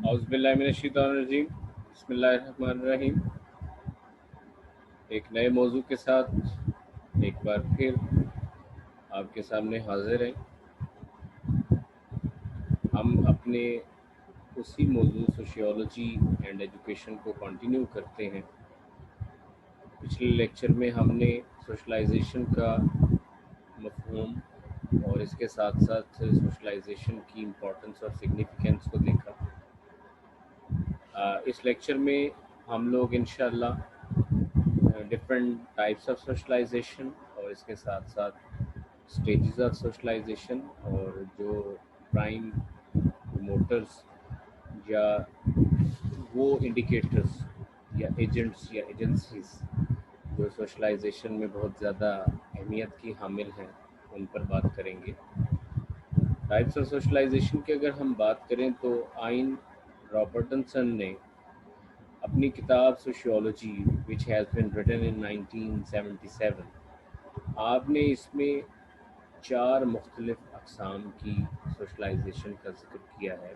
اعوذ باللہ من الشیطان الرجیم بسم اللہ الرحمن الرحیم۔ ایک نئے موضوع کے ساتھ ایک بار پھر آپ کے سامنے حاضر ہیں۔ ہم اپنے اسی موضوع سوشیولوجی اینڈ ایجوکیشن کو کنٹینیو کرتے ہیں۔ پچھلے لیکچر میں ہم نے سوشلائزیشن کا مفہوم اور اس کے ساتھ ساتھ سوشلائزیشن کی امپورٹنس اور سگنیفیکنس کو دیکھا۔ اس لیکچر میں ہم لوگ انشاءاللہ ڈفرینٹ ٹائپس آف سوشلائزیشن اور اس کے ساتھ ساتھ اسٹیجز آف سوشلائزیشن اور جو پرائم پروموٹرز یا وہ انڈیکیٹرز یا ایجنٹس یا ایجنسیز جو سوشلائزیشن میں بہت زیادہ اہمیت کی حامل ہیں ان پر بات کریں گے۔ ٹائپس آف سوشلائزیشن کی اگر ہم بات کریں تو آئن رابرٹنسن نے اپنی کتاب sociology which has been written in 1977 آپ نے اس میں 4 مختلف اقسام کی سوشلائزیشن کا ذکر کیا ہے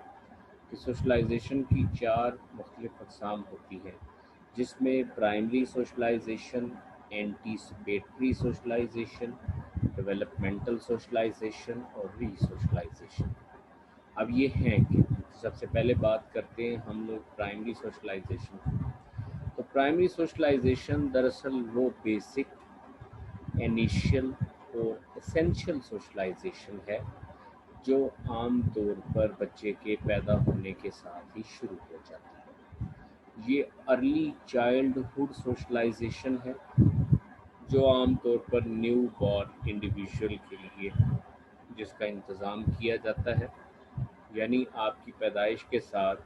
کہ سوشلائزیشن کی 4 مختلف اقسام ہوتی ہیں، جس میں primary socialization, anticipatory socialization, developmental socialization اور ری سوشلائزیشن۔ اب یہ ہیں کہ سب سے پہلے بات کرتے ہیں ہم لوگ پرائمری سوشلائزیشن کی۔ تو پرائمری سوشلائزیشن دراصل وہ بیسک، انیشیل اور اسینشیل سوشلائزیشن ہے جو عام طور پر بچے کے پیدا ہونے کے ساتھ ہی شروع ہو جاتی ہے۔ یہ ارلی چائلڈ ہوڈ سوشلائزیشن ہے جو عام طور پر نیو بورن انڈیویژول کے لیے جس کا انتظام کیا جاتا ہے، یعنی آپ کی پیدائش کے ساتھ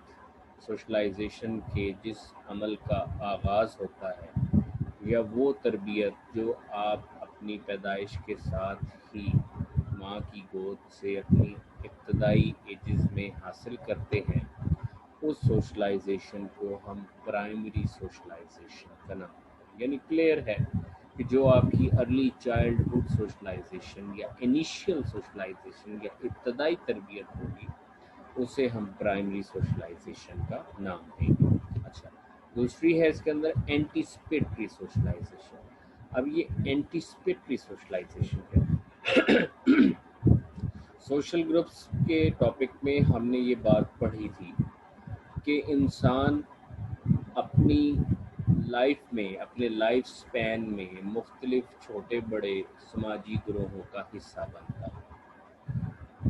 سوشلائزیشن کے جس عمل کا آغاز ہوتا ہے یا وہ تربیت جو آپ اپنی پیدائش کے ساتھ ہی ماں کی گود سے اپنی ابتدائی ایجز میں حاصل کرتے ہیں، اس سوشلائزیشن کو ہم پرائمری سوشلائزیشن کا نام ہے۔ یعنی کلیئر ہے کہ جو آپ کی ارلی چائلڈ ہوڈ سوشلائزیشن یا انیشیل سوشلائزیشن یا ابتدائی تربیت ہوگی اسے ہم پرائمری سوشلائزیشن کا نام دیں گے۔ اچھا، دوسری ہے اس کے اندر اینٹیسپیٹری سوشلائزیشن۔ اب یہ اینٹیسپیٹری سوشلائزیشن ہے۔ سوشل گروپس کے ٹاپک میں ہم نے یہ بات پڑھی تھی کہ انسان اپنی لائف میں، اپنے لائف سپین میں مختلف چھوٹے بڑے سماجی گروہوں کا حصہ بنتا ہے۔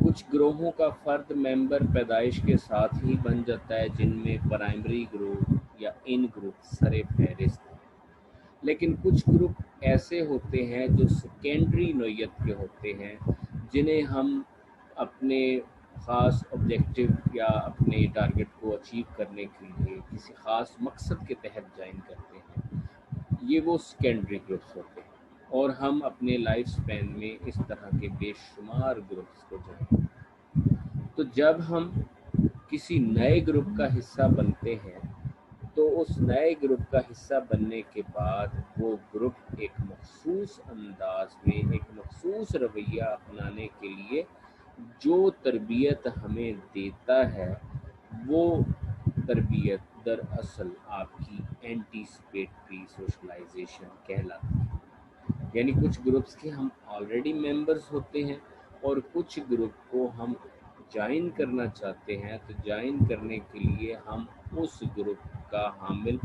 کچھ گروہوں کا فرد ممبر پیدائش کے ساتھ ہی بن جاتا ہے، جن میں پرائمری گروپ یا ان گروپ سر فہرست ہیں، لیکن کچھ گروپ ایسے ہوتے ہیں جو سیکنڈری نوعیت کے ہوتے ہیں، جنہیں ہم اپنے خاص آبجیکٹیو یا اپنے ٹارگٹ کو اچیو کرنے کے لیے کسی خاص مقصد کے تحت جوائن کرتے ہیں۔ یہ وہ سیکنڈری گروپس ہوتے ہیں، اور ہم اپنے لائف سپین میں اس طرح کے بے شمار گروپس کو جوائن۔ تو جب ہم کسی نئے گروپ کا حصہ بنتے ہیں تو اس نئے گروپ کا حصہ بننے کے بعد وہ گروپ ایک مخصوص انداز میں، ایک مخصوص رویہ اپنانے کے لیے جو تربیت ہمیں دیتا ہے، وہ تربیت دراصل آپ کی اینٹیسپیٹری سوشلائزیشن کہلاتی ہے۔ یعنی کچھ گروپس کے ہم آلریڈی ممبرز ہوتے ہیں اور کچھ گروپ کو ہم جوائن کرنا چاہتے ہیں، تو جوائن کرنے کے لیے ہم اس گروپ کا حامل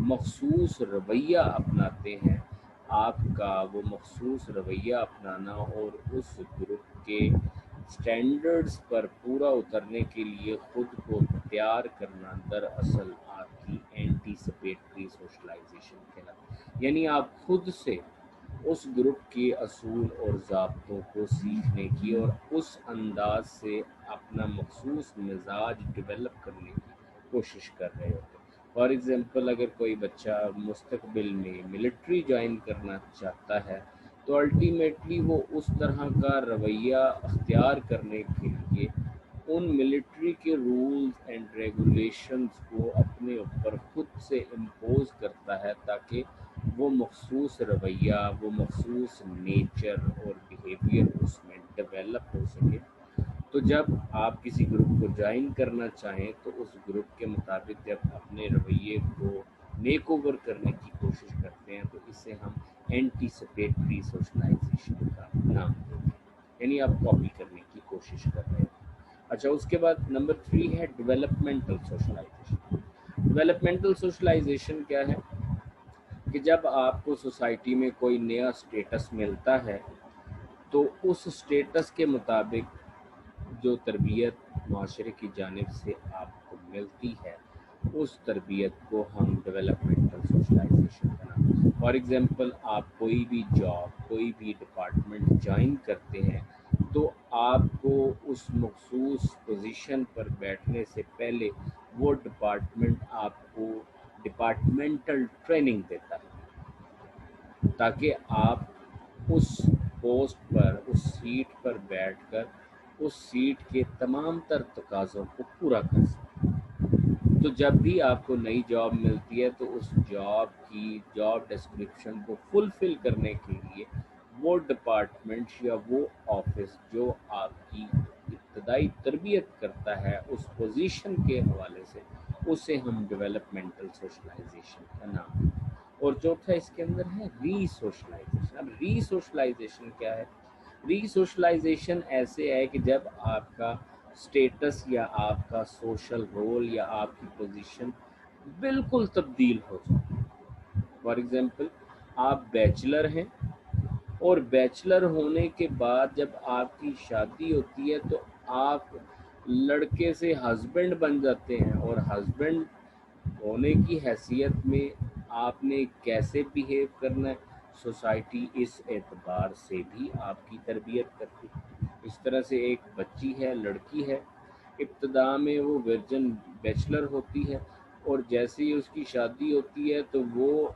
مخصوص رویہ اپناتے ہیں۔ آپ کا وہ مخصوص رویہ اپنانا اور اس گروپ کے سٹینڈرڈز پر پورا اترنے کے لیے خود کو تیار کرنا دراصل آپ کی اینٹیسپیٹری سوشلائزیشن کہلاتا ہے۔ یعنی آپ خود سے اس گروپ کے اصول اور ضابطوں کو سیکھنے کی اور اس انداز سے اپنا مخصوص مزاج ڈیولپ کرنے کی کوشش کر رہے ہوتے ہیں۔ فار ایگزامپل، اگر کوئی بچہ مستقبل میں ملٹری جوائن کرنا چاہتا ہے تو الٹیمیٹلی وہ اس طرح کا رویہ اختیار کرنے کے لیے ان ملٹری کے رولز اینڈ ریگولیشنز کو اپنے اوپر خود سے امپوز کرتا ہے، تاکہ وہ مخصوص رویہ، وہ مخصوص نیچر اور بیہیویئر اس میں ڈیولپ ہو سکے۔ تو جب آپ کسی گروپ کو جوائن کرنا چاہیں تو اس گروپ کے مطابق جب اپنے رویے کو میک اوور کرنے کی کوشش کرتے ہیں تو اسے ہم اینٹیسپیٹری سوشلائزیشن کا نام دیتے ہیں، یعنی آپ کاپی کرنے کی کوشش کر رہے ہیں۔ اچھا، اس کے بعد نمبر 3 ہے ڈیولپمنٹل سوشلائزیشن۔ ڈیولپمنٹل سوشلائزیشن کیا ہے کہ جب آپ کو سوسائٹی میں کوئی نیا اسٹیٹس ملتا ہے تو اس اسٹیٹس کے مطابق جو تربیت معاشرے کی جانب سے آپ کو ملتی ہے اس تربیت کو ہم ڈیولپمنٹل سوشلائزیشن کا نام۔ فار ایگزامپل، آپ کوئی بھی جاب، کوئی بھی ڈپارٹمنٹ جوائن کرتے ہیں تو آپ کو اس مخصوص پوزیشن پر بیٹھنے سے پہلے وہ ڈپارٹمنٹ آپ کو ڈپارٹمنٹل ٹریننگ دیتا ہے تاکہ آپ اس پوسٹ پر، اس سیٹ پر بیٹھ کر اس سیٹ کے تمام تر تقاضوں کو پورا کر سکیں۔ تو جب بھی آپ کو نئی جاب ملتی ہے تو اس جاب کی جاب ڈسکرپشن کو فلفل کرنے کے لیے وہ ڈپارٹمنٹ یا وہ آفس جو آپ کی ابتدائی تربیت کرتا ہے اس پوزیشن کے حوالے سے، اسے ہم ڈیولپمنٹل سوشلائزیشن کا نام دیتے ہیں۔ اور چوتھا اس کے اندر ہے ری سوشلائزیشن۔ اب ری سوشلائزیشن کیا ہے؟ ری سوشلائزیشن ایسے ہے کہ جب آپ کا سٹیٹس یا آپ کا سوشل رول یا آپ کی پوزیشن بالکل تبدیل ہو جائے۔ فار ایگزامپل، آپ بیچلر ہیں اور بیچلر ہونے کے بعد جب آپ کی شادی ہوتی ہے تو آپ لڑکے سے ہسبینڈ بن جاتے ہیں، اور ہسبینڈ ہونے کی حیثیت میں آپ نے کیسے بیہیو کرنا ہے، سوسائٹی اس اعتبار سے بھی آپ کی تربیت کرتی ہے۔ اس طرح سے ایک بچی ہے، لڑکی ہے، ابتدا میں وہ ورجن بیچلر ہوتی ہے اور جیسے ہی اس کی شادی ہوتی ہے تو وہ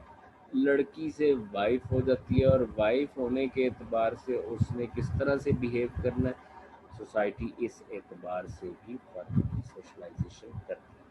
لڑکی سے وائف ہو جاتی ہے، اور وائف ہونے کے اعتبار سے اس نے کس طرح سے بیہیو کرنا ہے، سوسائٹی اس اعتبار سے بھی فرد کی سوشلائزیشن کرتی ہے۔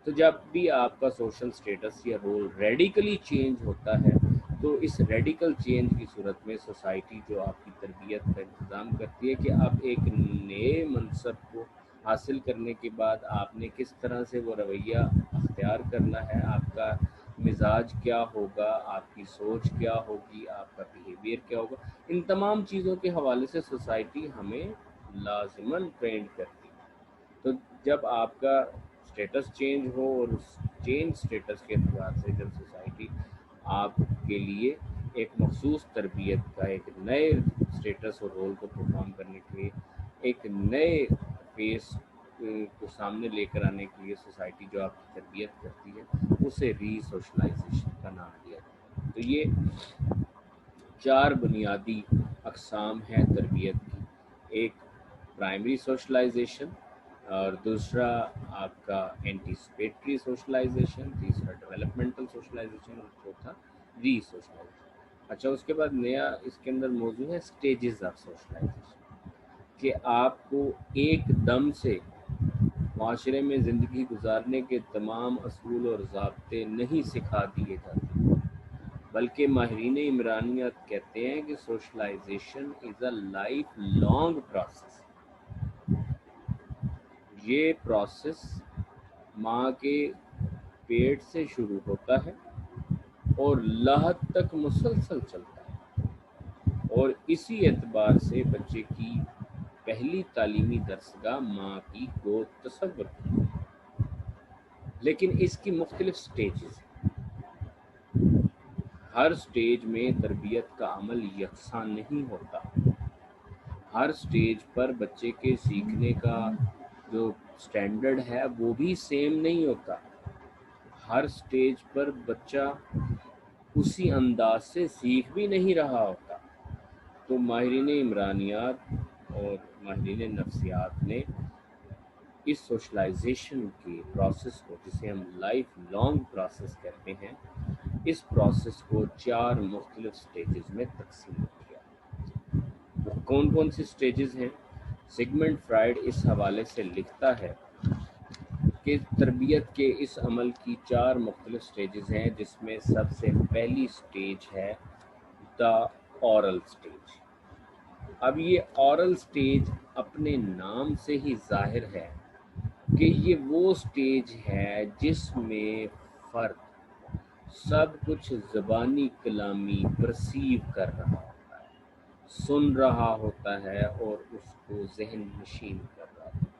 تو جب بھی آپ کا سوشل سٹیٹس یا رول ریڈیکلی چینج ہوتا ہے تو اس ریڈیکل چینج کی صورت میں سوسائٹی جو آپ کی تربیت کا انتظام کرتی ہے کہ آپ ایک نئے منصب کو حاصل کرنے کے بعد آپ نے کس طرح سے وہ رویہ اختیار کرنا ہے، آپ کا مزاج کیا ہوگا، آپ کی سوچ کیا ہوگی، آپ کا بیہیویئر کیا ہوگا، ان تمام چیزوں کے حوالے سے سوسائٹی ہمیں لازماً ٹرینڈ کرتی ہے۔ تو جب آپ کا سٹیٹس چینج ہو اور اس چینج سٹیٹس کے اعتبار سے جب سوسائٹی آپ کے لیے ایک مخصوص تربیت کا ایک نئے سٹیٹس اور رول کو پرفارم کرنے کے لیے ایک نئے فیس کو سامنے لے کر آنے کے لیے سوسائٹی جو آپ کی تربیت کرتی ہے اسے ری سوشلائزیشن کا نام دیا جاتا ہے۔ تو یہ 4 بنیادی اقسام ہیں تربیت کی، ایک پرائمری سوشلائزیشن، اور دوسرا آپ کا اینٹیسپیٹری سوشلائزیشن، تیسرا ڈیولپمنٹل سوشلائزیشن، اور چوتھا ری سوشلائزیشن۔ اچھا، اس کے بعد نیا اس کے اندر موضوع ہے سٹیجز آف سوشلائزیشن، کہ آپ کو ایک دم سے معاشرے میں زندگی گزارنے کے تمام اصول اور ضابطے نہیں سکھا دیے جاتے، بلکہ ماہرین عمرانیت کہتے ہیں کہ socialization is a lifelong process. یہ پروسیس ماں کے پیٹ سے شروع ہوتا ہے اور لاحق تک مسلسل چلتا ہے، اور اسی اعتبار سے بچے کی پہلی تعلیمی درسگاہ ماں کی گود تصور کی، لیکن اس کی مختلف سٹیجز ہیں۔ ہر سٹیج میں تربیت کا عمل یکساں نہیں ہوتا، ہر سٹیج پر بچے کے سیکھنے کا جو سٹینڈرڈ ہے وہ بھی سیم نہیں ہوتا، ہر سٹیج پر بچہ اسی انداز سے سیکھ بھی نہیں رہا ہوتا۔ تو ماہرین عمرانیات اور ماہرین نفسیات نے اس سوشلائزیشن کے پروسیس کو، جسے ہم لائف لانگ پروسیس کہتے ہیں، اس پروسیس کو 4 مختلف سٹیجز میں تقسیم کیا۔ وہ کون کون سی سٹیجز ہیں؟ سگمنڈ فرائیڈ اس حوالے سے لکھتا ہے کہ تربیت کے اس عمل کی 4 مختلف سٹیجز ہیں، جس میں سب سے پہلی سٹیج ہے دا اورل سٹیج۔ اب یہ اورل سٹیج اپنے نام سے ہی ظاہر ہے کہ یہ وہ سٹیج ہے جس میں فرد سب کچھ زبانی کلامی پرسیو کر رہا ہوتا ہے، سن رہا ہوتا ہے اور اس کو ذہن نشین کر رہا ہوتا ہے،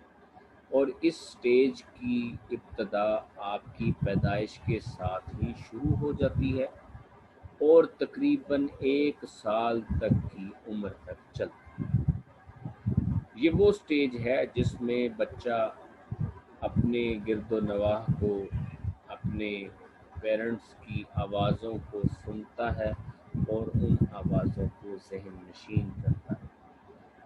اور اس سٹیج کی ابتدا آپ کی پیدائش کے ساتھ ہی شروع ہو جاتی ہے اور تقریباً 1 سال تک کی عمر تک چلتی ہے۔ یہ وہ سٹیج ہے جس میں بچہ اپنے گرد و نواح کو، اپنے پیرنٹس کی آوازوں کو سنتا ہے اور ان آوازوں کو ذہن نشین کرتا ہے۔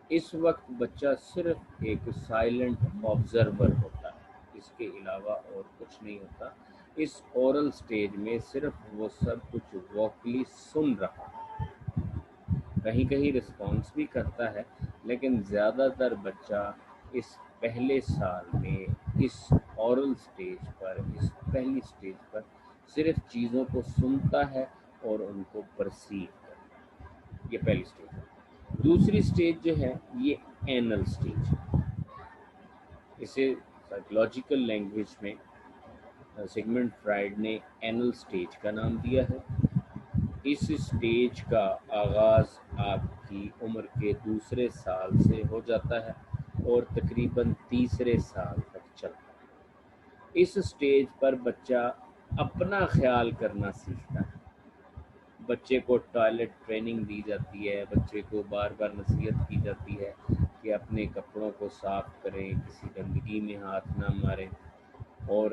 اس وقت بچہ صرف ایک سائلنٹ آبزرور ہوتا ہے، اس کے علاوہ اور کچھ نہیں ہوتا۔ اس اورل سٹیج میں صرف وہ سب کچھ ووکلی سن رہا ہے، کہیں کہیں رسپانس بھی کرتا ہے، لیکن زیادہ تر بچہ اس پہلے سال میں اس اورل سٹیج پر، اس پہلی سٹیج پر صرف چیزوں کو سنتا ہے اور ان کو پرسیو کرتا ہے۔ یہ پہلی سٹیج ہے۔ دوسری سٹیج جو ہے یہ اینل سٹیج ہے۔ اسے سائیکولوجیکل لینگویج میں سیگمنٹ فرائیڈ نے اینل سٹیج کا نام دیا ہے۔ اس سٹیج کا آغاز آپ کی عمر کے 2 سال سے ہو جاتا ہے اور تقریباً 3 سال تک چلتا ہے۔ اس سٹیج پر بچہ اپنا خیال کرنا سیکھتا ہے۔ بچے کو ٹوائلٹ ٹریننگ دی جاتی ہے، بچے کو بار بار نصیحت کی جاتی ہے کہ اپنے کپڑوں کو صاف کریں، کسی گندگی میں ہاتھ نہ ماریں، اور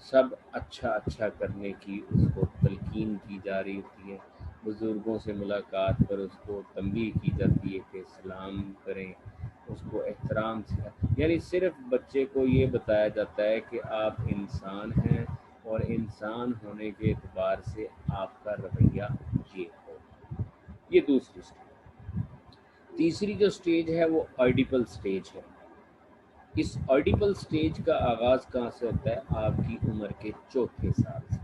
سب اچھا کرنے کی اس کو تلقین کی جا رہی ہوتی ہے۔ بزرگوں سے ملاقات پر اس کو تنبیہ کی جاتی ہے کہ سلام کریں، اس کو احترام سے، یعنی صرف بچے کو یہ بتایا جاتا ہے کہ آپ انسان ہیں اور انسان ہونے کے اعتبار سے آپ کا رویہ یہ ہو۔ یہ دوسری سٹیج۔ تیسری جو سٹیج ہے وہ آئیڈیپل سٹیج ہے۔ اس آئیڈیپل سٹیج کا آغاز کہاں سے ہوتا ہے؟ آپ کی عمر کے 4 سال سے،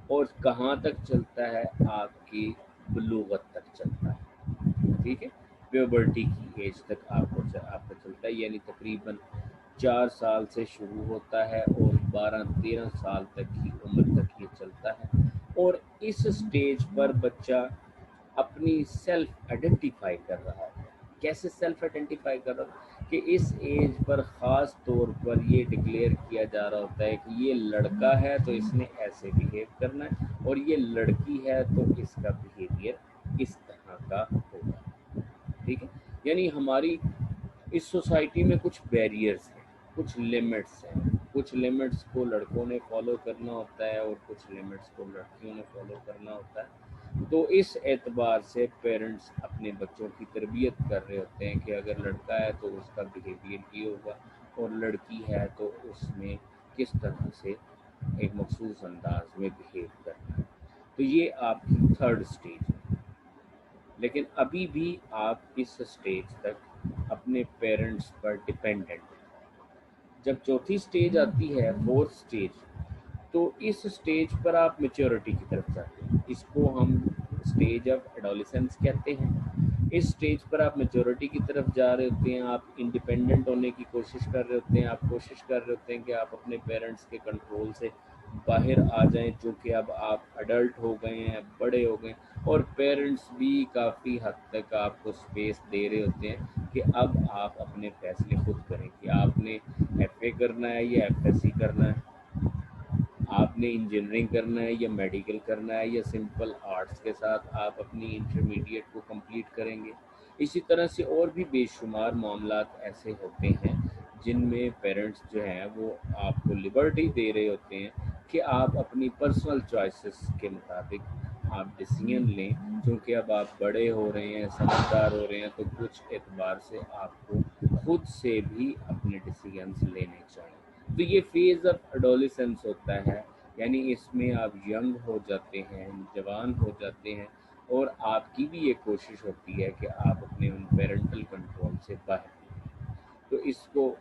اور کہاں تک چلتا ہے؟ آپ کی بلوغت تک چلتا ہے، ٹھیک ہے، پیوبرٹی کی ایج تک آپ کا چلتا ہے، یعنی تقریباً 4 سال سے شروع ہوتا ہے اور 12-13 سال تک کی عمر تک یہ چلتا ہے۔ اور اس سٹیج پر بچہ اپنی سیلف آئیڈینٹیفائی کر رہا ہے۔ کیسے سیلف آئیڈینٹیفائی کر رہا ہے؟ کہ اس ایج پر خاص طور پر یہ ڈکلیئر کیا جا رہا ہوتا ہے کہ یہ لڑکا ہے تو اس نے ایسے بیہیو کرنا ہے، اور یہ لڑکی ہے تو اس کا بیہیویئر اس طرح کا ہوگا، ٹھیک ہے۔ یعنی ہماری اس سوسائٹی میں کچھ بیریئرز ہیں، کچھ لمٹس ہیں، کچھ لمٹس کو لڑکوں نے فالو کرنا ہوتا ہے اور کچھ لمٹس کو لڑکیوں نے فالو کرنا ہوتا ہے۔ تو اس اعتبار سے پیرنٹس اپنے بچوں کی تربیت کر رہے ہوتے ہیں کہ اگر لڑکا ہے تو اس کا بیہیویئر یہ ہوگا، اور لڑکی ہے تو اس میں کس طرح سے ایک مخصوص انداز میں بیہیو کرنا ہے۔ تو یہ آپ کی تھرڈ سٹیج ہے، لیکن ابھی بھی آپ اس سٹیج تک اپنے پیرنٹس پر ڈیپینڈنٹ ہیں۔ جب چوتھی سٹیج آتی ہے، فورتھ سٹیج، تو اس سٹیج پر آپ میچورٹی کی طرف جاتے ہیں۔ اس کو ہم سٹیج آف ایڈولیسنس کہتے ہیں۔ اس سٹیج پر آپ میچورٹی کی طرف جا رہے ہوتے ہیں، آپ انڈیپینڈنٹ ہونے کی کوشش کر رہے ہوتے ہیں، آپ کوشش کر رہے ہوتے ہیں کہ آپ اپنے پیرنٹس کے کنٹرول سے باہر آ جائیں، چونکہ اب آپ اڈلٹ ہو گئے ہیں، بڑے ہو گئے ہیں، اور پیرنٹس بھی کافی حد تک آپ کو سپیس دے رہے ہوتے ہیں کہ اب آپ اپنے فیصلے خود کریں کہ آپ نے ایف اے کرنا ہے یا ایف ایس سی کرنا ہے، آپ نے انجینئرنگ کرنا ہے یا میڈیکل کرنا ہے، یا سمپل آرٹس کے ساتھ آپ اپنی انٹرمیڈیٹ کو کمپلیٹ کریں گے۔ اسی طرح سے اور بھی بے شمار معاملات ایسے ہوتے ہیں جن میں پیرنٹس جو ہیں وہ آپ کو لبرٹی دے رہے ہوتے ہیں کہ آپ اپنی پرسنل چوائسیز کے مطابق آپ ڈیسیژن لیں، کیونکہ اب آپ بڑے ہو رہے ہیں، سمجھدار ہو رہے ہیں، تو کچھ اعتبار سے آپ کو خود سے بھی اپنے ڈیسیژنس لینے چاہیے۔ تو یہ فیز آف ایڈولیسنس ہوتا ہے، یعنی اس میں آپ ینگ ہو جاتے ہیں، جوان ہو جاتے ہیں، اور آپ کی بھی یہ کوشش ہوتی ہے کہ آپ اپنے ان پیرنٹل کنٹرول سے باہر نکلیں۔ تو اس کو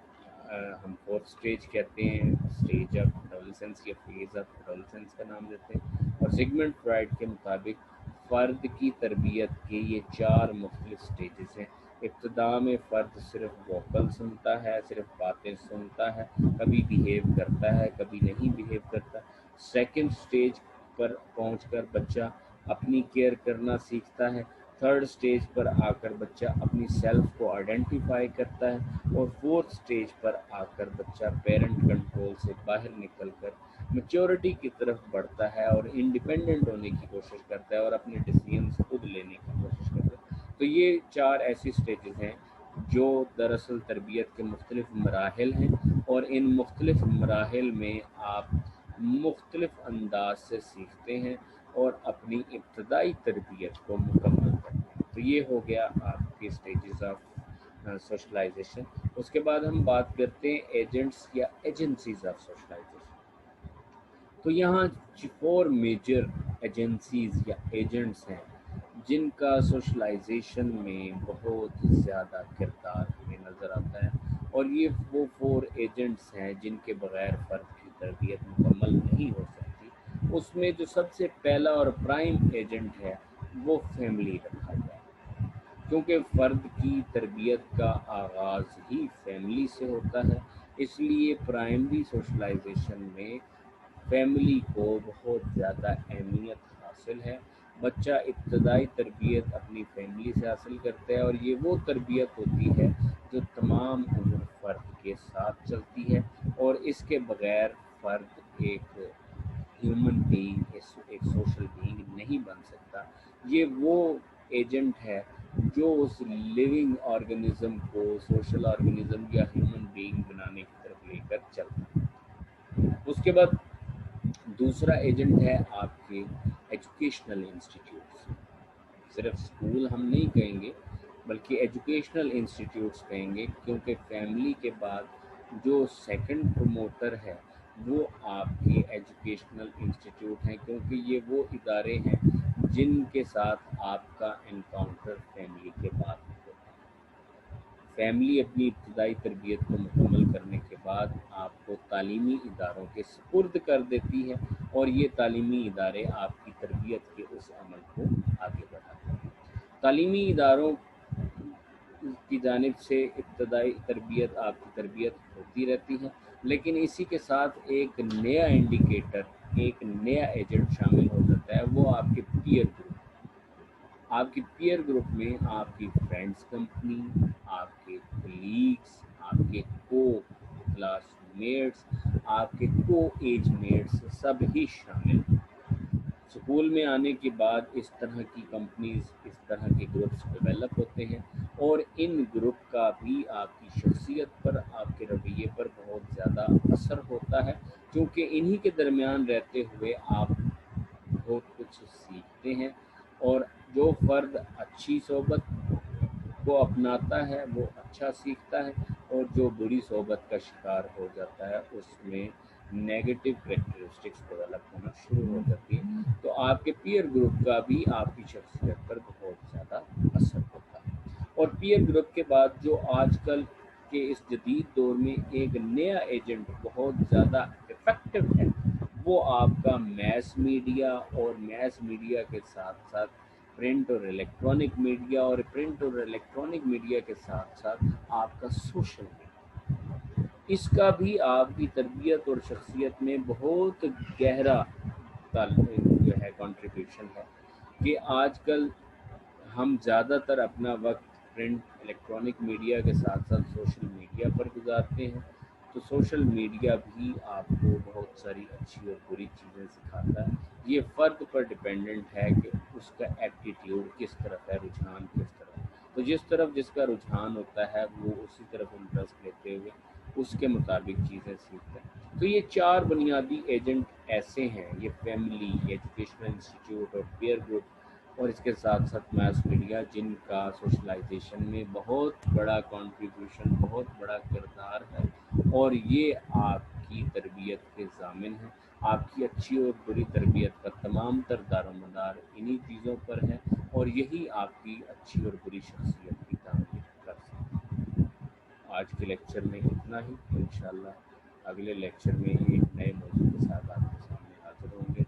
ہم فورتھ سٹیج کہتے ہیں، سٹیج آف ایڈولیسنس یا فیز آف ایڈولیسنس کا نام دیتے ہیں۔ اور سیگمنٹ فرائیڈ کے مطابق فرد کی تربیت کے یہ 4 مختلف سٹیجز ہیں ابتدا میں فرد صرف ووکل سنتا ہے، صرف باتیں سنتا ہے، کبھی بیہیو کرتا ہے کبھی نہیں بیہیو کرتا۔ سیکنڈ سٹیج پر پہنچ کر بچہ اپنی کیئر کرنا سیکھتا ہے۔ تھرڈ سٹیج پر آ کر بچہ اپنی سیلف کو آئیڈینٹیفائی کرتا ہے، اور فورتھ سٹیج پر آ کر بچہ پیرنٹ کنٹرول سے باہر نکل کر میچورٹی کی طرف بڑھتا ہے اور انڈیپینڈنٹ ہونے کی کوشش کرتا ہے اور اپنے ڈیسیژنز خود لینے کی کوشش کرتا ہے۔ تو یہ 4 ایسی سٹیجز ہیں جو دراصل تربیت کے مختلف مراحل ہیں، اور ان مختلف مراحل میں آپ مختلف انداز سے سیکھتے ہیں اور اپنی ابتدائی تربیت کو مکمل کرتے ہیں۔ تو یہ ہو گیا آپ کے سٹیجز آف سوشلائزیشن۔ اس کے بعد ہم بات کرتے ہیں ایجنٹس یا ایجنسیز آف سوشلائزیشن۔ تو یہاں 4 میجر ایجنسیز یا ایجنٹس ہیں جن کا سوشلائزیشن میں بہت زیادہ کردار ہمیں نظر آتا ہے، اور یہ وہ 4 ایجنٹس ہیں جن کے بغیر فرد کی تربیت مکمل نہیں ہو سکتی۔ اس میں جو سب سے پہلا اور پرائم ایجنٹ ہے وہ فیملی رکھا جائے، کیونکہ فرد کی تربیت کا آغاز ہی فیملی سے ہوتا ہے، اس لیے پرائمری سوشلائزیشن میں فیملی کو بہت زیادہ اہمیت حاصل ہے۔ بچہ ابتدائی تربیت اپنی فیملی سے حاصل کرتا ہے، اور یہ وہ تربیت ہوتی ہے جو تمام عمر فرد کے ساتھ چلتی ہے، اور اس کے بغیر فرد ایک ہیومن بینگ، ایک سوشل بینگ نہیں بن سکتا۔ یہ وہ ایجنٹ ہے جو اس لیونگ آرگنزم کو سوشل آرگنزم یا ہیومن بینگ بنانے کی طرف لے کر چلتا ہے۔ اس کے بعد دوسرا ایجنٹ ہے آپ کے ایجوکیشنل انسٹیٹیوٹس۔ صرف اسکول ہم نہیں کہیں گے بلکہ ایجوکیشنل انسٹیٹیوٹس کہیں گے، کیونکہ فیملی کے بعد جو سیکنڈ پروموٹر ہے وہ آپ کے ایجوکیشنل انسٹیٹیوٹ ہیں، کیونکہ یہ وہ ادارے ہیں جن کے ساتھ آپ کا انکاؤنٹر فیملی کے بعد ہوتا ہے۔ فیملی اپنی ابتدائی تربیت کو مکمل کرنے کے بعد آپ کو تعلیمی اداروں کے سپرد کر دیتی ہے، اور یہ تعلیمی ادارے آپ کی تربیت کے اس عمل کو آگے بڑھاتے ہیں۔ تعلیمی اداروں کی جانب سے ابتدائی تربیت آپ کی تربیت ہوتی رہتی ہے، لیکن اسی کے ساتھ ایک نیا انڈیکیٹر، ایک نیا ایجنٹ شامل ہو جاتا ہے، وہ آپ کے پیئر گروپ۔ آپ کی پیئر گروپ میں آپ کی فرینڈز کمپنی، آپ کے کولیگس، آپ کے کو کلاس میٹس، آپ کے کو ایج میٹس سب ہی شامل ہیں۔ اسکول میں آنے کے بعد اس طرح کی کمپنیز، اس طرح کے گروپس ڈیولپ ہوتے ہیں، اور ان گروپ کا بھی آپ کی شخصیت پر، آپ کے رویے پر بہت زیادہ اثر ہوتا ہے، کیونکہ انہی کے درمیان رہتے ہوئے آپ بہت کچھ سیکھتے ہیں، اور جو فرد اچھی صحبت کو اپناتا ہے وہ اچھا سیکھتا ہے، اور جو بری صحبت کا شکار ہو جاتا ہے اس میں نیگیٹو کریکٹرسٹکس ڈیولپ ہونا شروع ہو جاتی ہے۔ تو آپ کے پیئر گروپ کا بھی آپ کی شخصیت پر بہت زیادہ اثر ہوتا ہے۔ اور پیئر گروپ کے بعد جو آج کل کے اس جدید دور میں ایک نیا ایجنٹ بہت زیادہ افیکٹو ہے، وہ آپ کا میس میڈیا، اور میس میڈیا کے ساتھ ساتھ پرنٹ اور الیکٹرانک میڈیا، اور پرنٹ اور الیکٹرانک میڈیا کے ساتھ ساتھ آپ کا سوشل میڈیا، اس کا بھی آپ کی تربیت اور شخصیت میں بہت گہرا جو ہے کنٹریبیوشن ہے، کہ آج کل ہم زیادہ تر اپنا وقت پرنٹ الیکٹرانک میڈیا کے ساتھ ساتھ سوشل میڈیا پر گزارتے ہیں۔ تو سوشل میڈیا بھی آپ کو بہت ساری اچھی اور بری چیزیں سکھاتا ہے۔ یہ فرد پر ڈیپینڈنٹ ہے کہ اس کا ایپٹیٹیوڈ کس طرف ہے، رجحان کس طرف ہے۔ تو جس طرف جس کا رجحان ہوتا ہے وہ اسی طرف انٹرسٹ لیتے ہوئے اس کے مطابق چیزیں سیکھتا ہے۔ تو یہ 4 بنیادی ایجنٹ ایسے ہیں، یہ فیملی، ایجوکیشنل انسٹیٹیوٹ اور پیئر گروپ، اور اس کے ساتھ ساتھ میس میڈیا، جن کا سوشلائزیشن میں بہت بڑا کنٹریبیوشن، بہت بڑا کردار ہے، اور یہ آپ کی تربیت کے ضامن ہیں۔ آپ کی اچھی اور بری تربیت کا تمام تر دار و مدار انہی چیزوں پر ہے، اور یہی آپ کی اچھی اور بری شخصیت کی تعمیر کر سکتے ہیں۔ آج کے لیکچر میں اتنا ہی، انشاءاللہ اگلے لیکچر میں ایک نئے موضوع کے ساتھ آپ کے سامنے حاضر ہوں گے۔